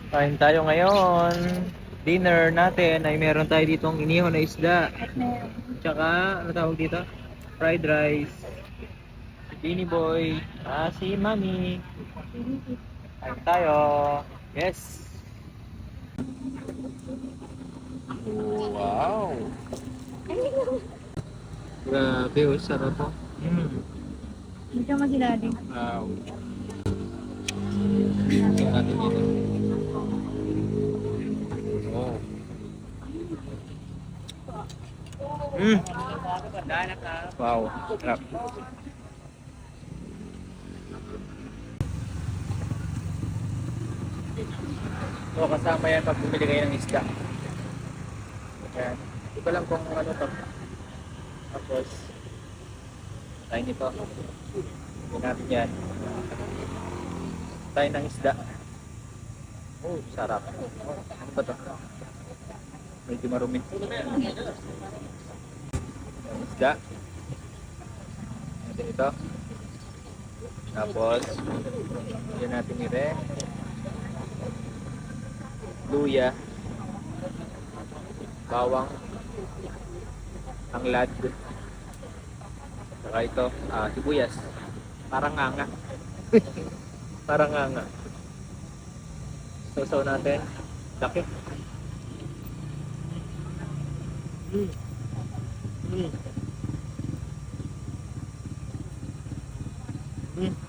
Kain tayo ngayon. Dinner natin ay meron tayo ditong inihaw na isda. At meron. Tsaka, ano tawag dito? Fried rice. Si Bini Boy. Si Mami. Kain tayo. Yes. Wow. Grabe, sarap po. Hindi ka magilalim. Wow. Tingnan natin dito. Oh. Wow, sarap. So kasama yan pag bumili kayo ng isda. Ayan. Hindi ko lang kung ano to. Tapos, tayo nito. Hindi natin yan. Tayo ng isda. Oh, sarap. Ano ba to? Medyo marumi. Yung isda. Natin ito. Tapos, yun natin ire. Luya. Bawang. Tanglad. Saka ito, sibuyas. Parang nganga. Parang nganga. Sausaw natin. Laki. Mm. Mm. Mm.